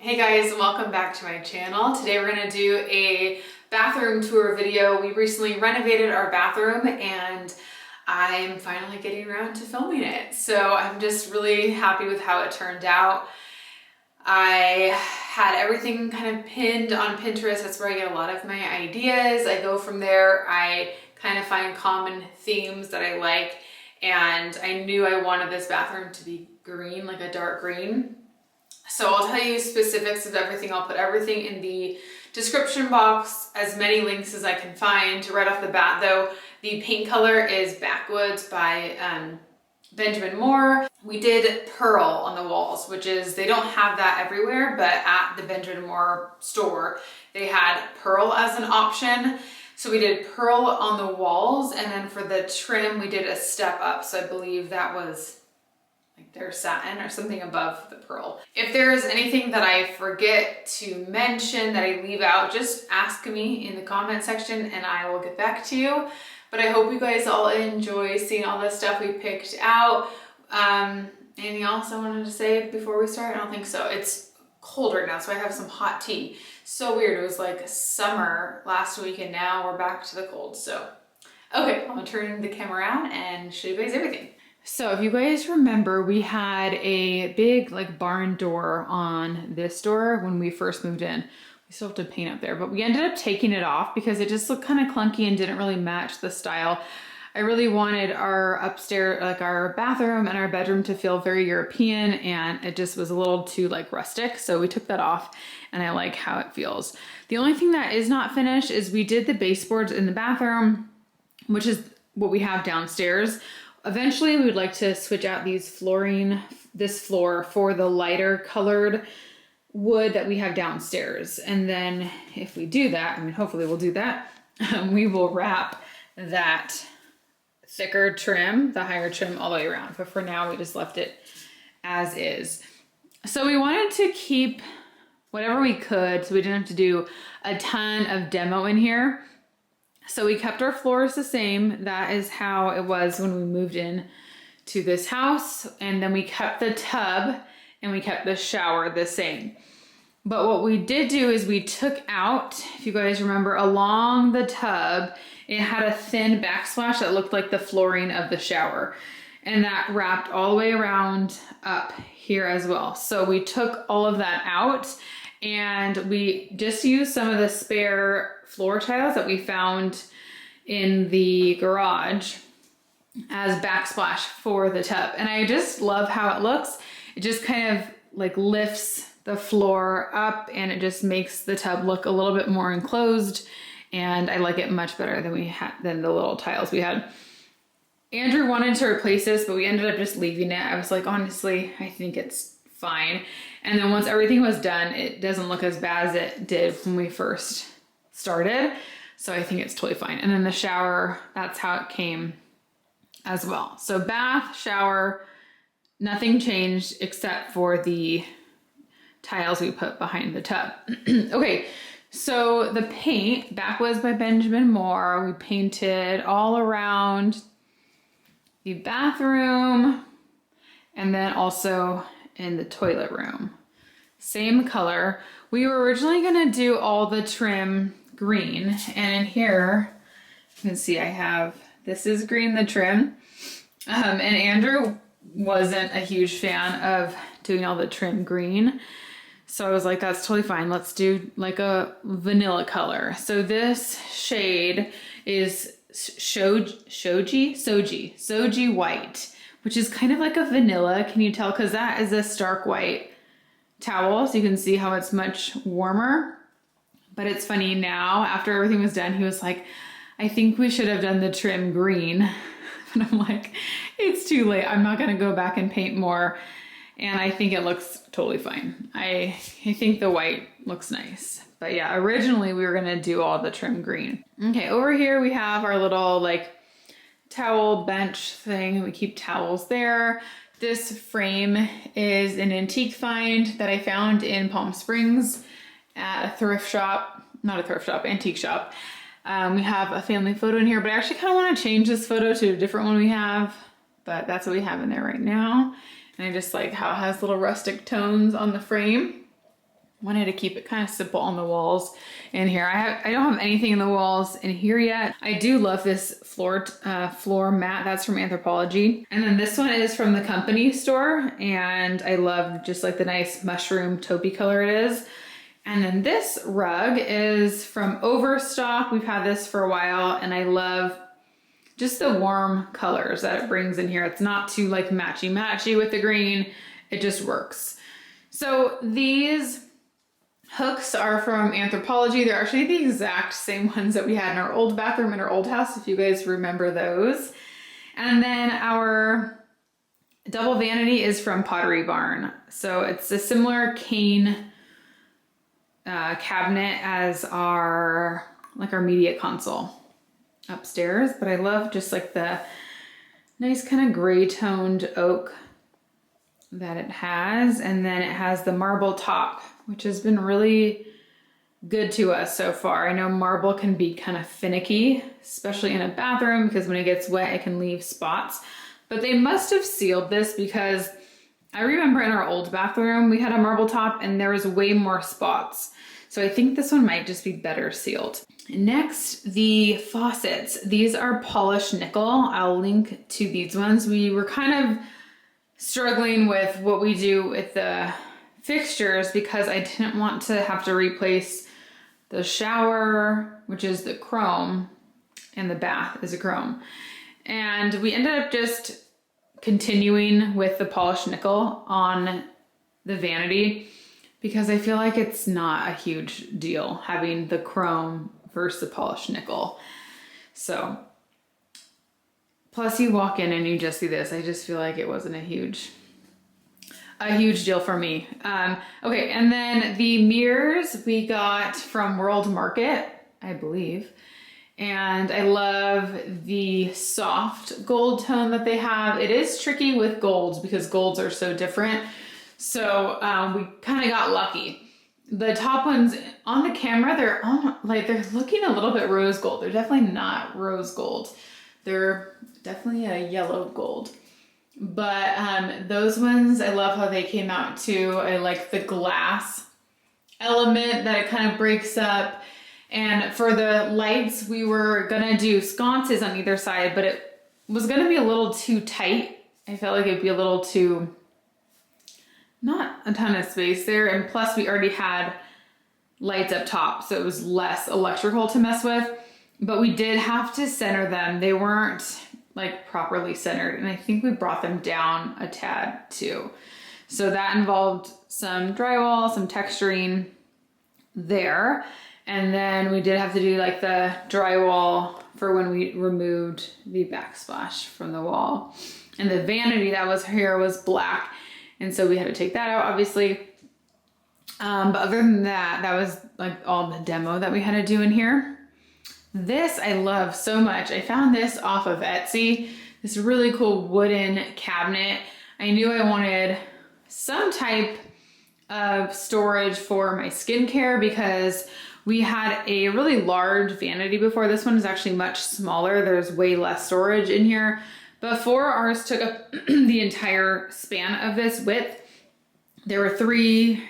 Hey guys, welcome back to my channel. Today we're going to do a bathroom tour video. We recently renovated our bathroom and I'm finally getting around to filming it. So I'm just really happy with how it turned out. I had everything kind of pinned on Pinterest. That's where I get a lot of my ideas. I go from there. I kind of find common themes that I like, and I knew I wanted this bathroom to be green, like a dark green. So I'll tell you specifics of everything. I'll put everything in the description box, as many links as I can find. Right off the bat though, the paint color is Backwoods by Benjamin Moore. We did pearl on the walls, which is, they don't have that everywhere, but at the Benjamin Moore store, they had pearl as an option. So we did pearl on the walls, and then for the trim, we did a step up. So I believe that was like their satin or something above the pearl. If there is anything that I forget to mention that I leave out, just ask me in the comment section and I will get back to you. But I hope you guys all enjoy seeing all the stuff we picked out. Anything else I wanted to say before we start? I don't think so. It's cold right now, so I have some hot tea. So weird, it was like summer last week and now we're back to the cold. So, okay, I'm gonna turn the camera around and show you guys everything. So if you guys remember, we had a big like barn door on this door when we first moved in. We still have to paint up there, but we ended up taking it off because it just looked kind of clunky and didn't really match the style. I really wanted our upstairs, like our bathroom and our bedroom, to feel very European, and it just was a little too like rustic. So we took that off and I like how it feels. The only thing that is not finished is we did the baseboards in the bathroom, which is what we have downstairs. Eventually we would like to switch out these flooring, this floor, for the lighter colored wood that we have downstairs. And then if we do that, I mean, hopefully we'll do that, we will wrap that thicker trim, the higher trim, all the way around. But for now, we just left it as is. So we wanted to keep whatever we could, so we didn't have to do a ton of demo in here. So we kept our floors the same. That is how it was when we moved in to this house. And then we kept the tub and we kept the shower the same. But what we did do is we took out, if you guys remember, along the tub, it had a thin backsplash that looked like the flooring of the shower. And that wrapped all the way around up here as well. So we took all of that out and we just used some of the spare floor tiles that we found in the garage as backsplash for the tub. And I just love how it looks. It just kind of like lifts the floor up and it just makes the tub look a little bit more enclosed. And I like it much better than the little tiles we had. Andrew wanted to replace this, but we ended up just leaving it. I was like, honestly, I think it's fine. And then once everything was done, it doesn't look as bad as it did when we first started. So I think it's totally fine. And then the shower, that's how it came as well. So bath, shower, nothing changed except for the tiles we put behind the tub. Okay, so the paint, Backwoods by Benjamin Moore, we painted all around the bathroom and then also in the toilet room. Same color. We were originally gonna do all the trim green, and in here, you can see I have, this is green, the trim. And Andrew wasn't a huge fan of doing all the trim green. So I was like, that's totally fine. Let's do like a vanilla color. So this shade is Soji white, which is kind of like a vanilla. Can you tell? Because that is a stark white towel. So you can see how it's much warmer. But it's funny now, after everything was done, he was like, I think we should have done the trim green. And I'm like, it's too late. I'm not going to go back and paint more. And I think it looks totally fine. I think the white looks nice. But yeah, originally we were going to do all the trim green. Okay, over here we have our little like towel bench thing. We keep towels there. This frame is an antique find that I found in Palm Springs at a thrift shop, not a thrift shop, antique shop. We have a family photo in here, but I actually kind of want to change this photo to a different one we have, but that's what we have in there right now. And I just like how it has little rustic tones on the frame. Wanted to keep it kind of simple on the walls in here. I don't have anything in the walls in here yet. I do love this floor mat. That's from Anthropologie. And then this one is from the company store. And I love just like the nice mushroom taupey color it is. And then this rug is from Overstock. We've had this for a while and I love just the warm colors that it brings in here. It's not too like matchy with the green. It just works. So these hooks are from Anthropologie. They're actually the exact same ones that we had in our old bathroom in our old house, if you guys remember those. And then our double vanity is from Pottery Barn. So it's a similar cane cabinet as our media console upstairs, but I love just like the nice kind of gray toned oak that it has. And then it has the marble top, which has been really good to us so far. I know marble can be kind of finicky, especially in a bathroom, because when it gets wet, it can leave spots. But they must have sealed this because I remember in our old bathroom, we had a marble top and there was way more spots. So I think this one might just be better sealed. Next, the faucets. These are polished nickel. I'll link to these ones. We were kind of struggling with what we do with the fixtures because I didn't want to have to replace the shower, which is the chrome, and the bath is a chrome. And we ended up just continuing with the polished nickel on the vanity because I feel like it's not a huge deal having the chrome versus the polished nickel. So, plus you walk in and you just see this. I just feel like it wasn't a huge deal for me. Okay, and then the mirrors we got from World Market, I believe. And I love the soft gold tone that they have. It is tricky with golds because golds are so different. So we kind of got lucky. The top ones on the camera, they're looking a little bit rose gold. They're definitely not rose gold. They're definitely a yellow gold. But those ones, I love how they came out too. I like the glass element that it kind of breaks up. And for the lights, we were gonna do sconces on either side, but it was gonna be a little too tight. I felt like it'd be a little too, not a ton of space there. And plus we already had lights up top, so it was less electrical to mess with. But we did have to center them. They weren't like properly centered. And I think we brought them down a tad too. So that involved some drywall, some texturing there. And then we did have to do like the drywall for when we removed the backsplash from the wall. And the vanity that was here was black. And so we had to take that out, obviously. But other than that, that was like all the demo that we had to do in here. This I love so much. I found this off of Etsy. This really cool wooden cabinet. I knew I wanted some type of storage for my skincare because we had a really large vanity before. This one is actually much smaller. There's way less storage in here. Before ours took up the entire span of this width, there were three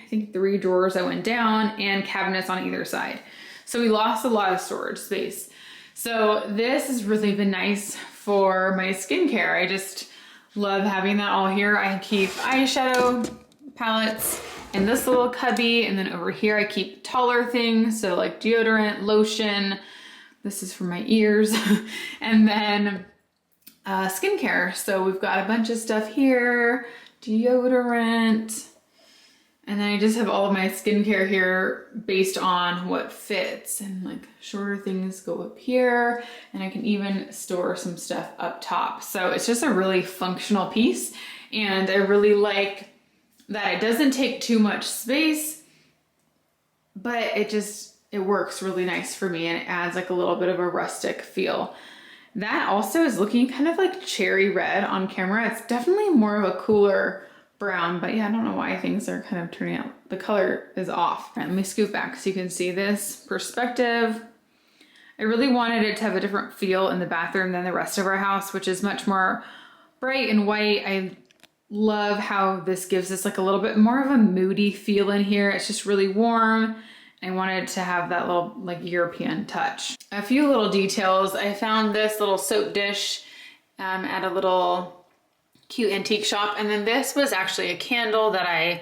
drawers that went down and cabinets on either side. So we lost a lot of storage space. So this has really been nice for my skincare. I just love having that all here. I keep eyeshadow palettes in this little cubby, and then over here I keep taller things, so like deodorant, lotion. This is for my ears. And then skincare. So we've got a bunch of stuff here, deodorant, and then I just have all of my skincare here based on what fits, and like shorter things go up here, and I can even store some stuff up top. So it's just a really functional piece, and I really like that it doesn't take too much space, but it works really nice for me, and it adds like a little bit of a rustic feel. That also is looking kind of like cherry red on camera. It's definitely more of a cooler brown, but yeah, I don't know why things are kind of turning out. The color is off. All right, let me scoot back so you can see this perspective. I really wanted it to have a different feel in the bathroom than the rest of our house, which is much more bright and white. I love how this gives us like a little bit more of a moody feel in here. It's just really warm. I wanted to have that little like European touch. A few little details. I found this little soap dish at a little cute antique shop. And then this was actually a candle that I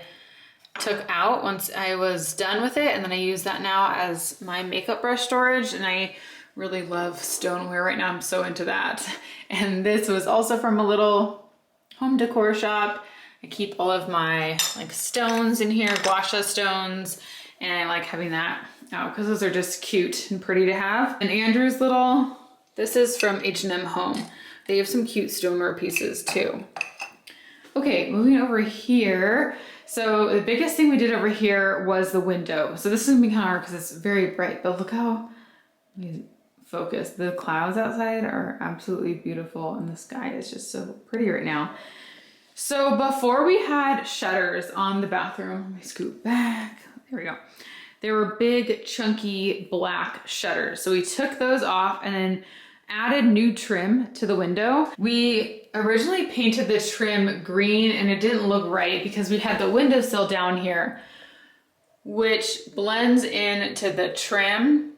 took out once I was done with it. And then I use that now as my makeup brush storage. And I really love stoneware right now. I'm so into that. And this was also from a little home decor shop. I keep all of my like stones in here, gua sha stones. And I like having that out because those are just cute and pretty to have. And Andrew's little, this is from H&M Home. They have some cute stoneware pieces too. Okay, moving over here. So the biggest thing we did over here was the window. So this is gonna be kind of hard because it's very bright, but look how, let me focus. The clouds outside are absolutely beautiful and the sky is just so pretty right now. So before we had shutters on the bathroom, let me scoot back. There we go. They were big, chunky, black shutters. So we took those off and then added new trim to the window. We originally painted the trim green and it didn't look right because we had the windowsill down here, which blends into the trim.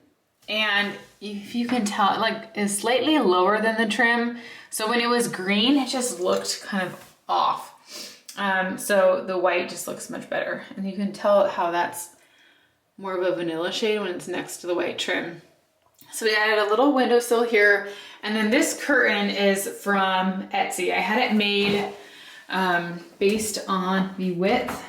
And if you can tell, it like is slightly lower than the trim. So when it was green, it just looked kind of off. So the white just looks much better. And you can tell how that's more of a vanilla shade when it's next to the white trim. So we added a little windowsill here. And then this curtain is from Etsy. I had it made based on the width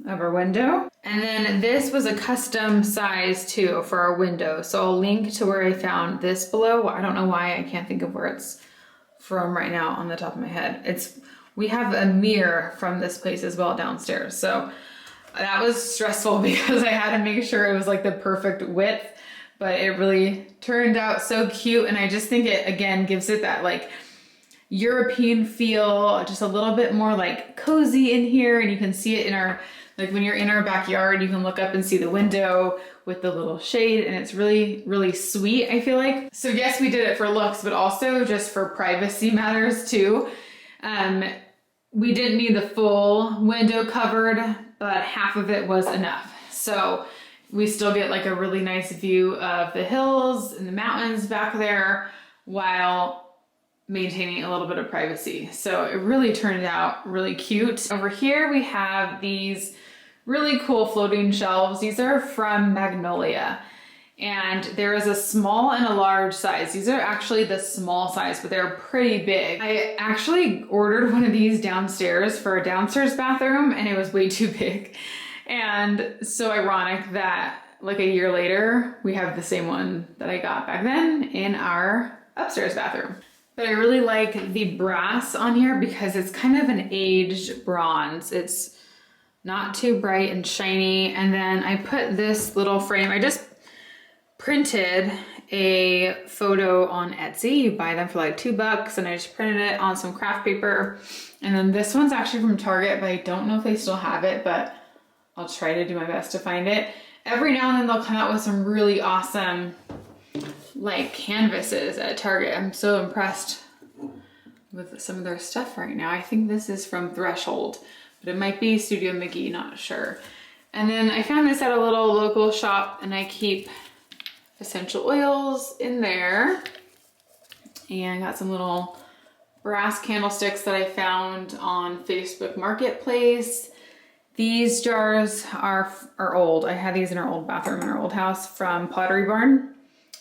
of our window. And then this was a custom size too for our window. So I'll link to where I found this below. I don't know why, I can't think of where it's from right now on the top of my head. We have a mirror from this place as well downstairs. So that was stressful because I had to make sure it was like the perfect width, but it really turned out so cute. And I just think it, again, gives it that like European feel, just a little bit more like cozy in here. And you can see it in our, like when you're in our backyard, you can look up and see the window with the little shade and it's really, really sweet, I feel like. So yes, we did it for looks, but also just for privacy matters too. We didn't need the full window covered, but half of it was enough. So we still get like a really nice view of the hills and the mountains back there while maintaining a little bit of privacy. So it really turned out really cute. Over here we have these really cool floating shelves. These are from Magnolia. And there is a small and a large size. These are actually the small size, but they're pretty big. I actually ordered one of these downstairs for a downstairs bathroom and it was way too big. And so ironic that like a year later, we have the same one that I got back then in our upstairs bathroom. But I really like the brass on here because it's kind of an aged bronze. It's not too bright and shiny. And then I put this little frame, I just printed a photo on Etsy. You buy them for like $2 and I just printed it on some craft paper. And then this one's actually from Target, but I don't know if they still have it, but I'll try to do my best to find it. Every now and then they'll come out with some really awesome like canvases at Target. I'm so impressed with some of their stuff right now. I think this is from Threshold, but it might be Studio McGee, not sure. And then I found this at a little local shop and I keep essential oils in there. And got some little brass candlesticks that I found on Facebook Marketplace. These jars are old. I had these in our old bathroom in our old house from Pottery Barn.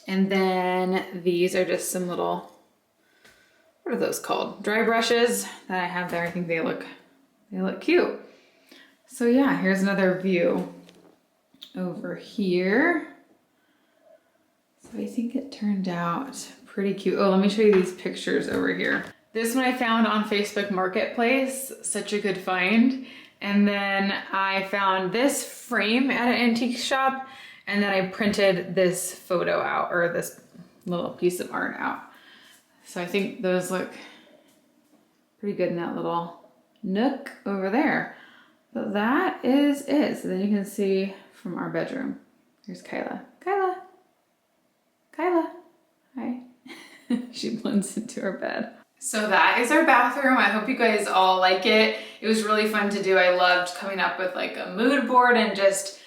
And then these are just some little, what are those called? Dry brushes that I have there. I think they look cute. So yeah, here's another view over here. So I think it turned out pretty cute. Oh, let me show you these pictures over here. This one I found on Facebook Marketplace, such a good find. And then I found this frame at an antique shop and then I printed this photo out, or this little piece of art out. So I think those look pretty good in that little nook over there. But that is it. So then you can see from our bedroom. Here's Kyla. Kyla, hi. She blends into our bed. So that is our bathroom. I hope you guys all like it. It was really fun to do. I loved coming up with like a mood board and just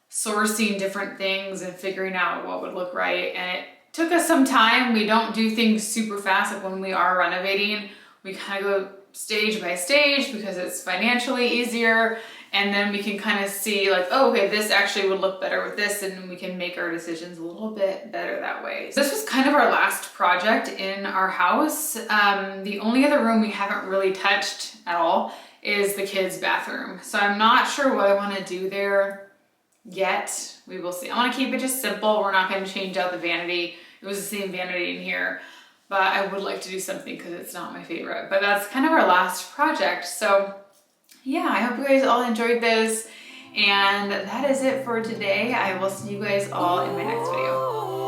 sourcing different things and figuring out what would look right. And it took us some time. We don't do things super fast. Like when we are renovating, we kind of go stage by stage because it's financially easier. And then we can kind of see like, oh, okay, this actually would look better with this, and we can make our decisions a little bit better that way. So this was kind of our last project in our house. The only other room we haven't really touched at all is the kids' bathroom. So I'm not sure what I want to do there yet. We will see. I want to keep it just simple. We're not going to change out the vanity. It was the same vanity in here, but I would like to do something because it's not my favorite. But that's kind of our last project. So yeah, I hope you guys all enjoyed this, and that is it for today. I will see you guys all in my next video.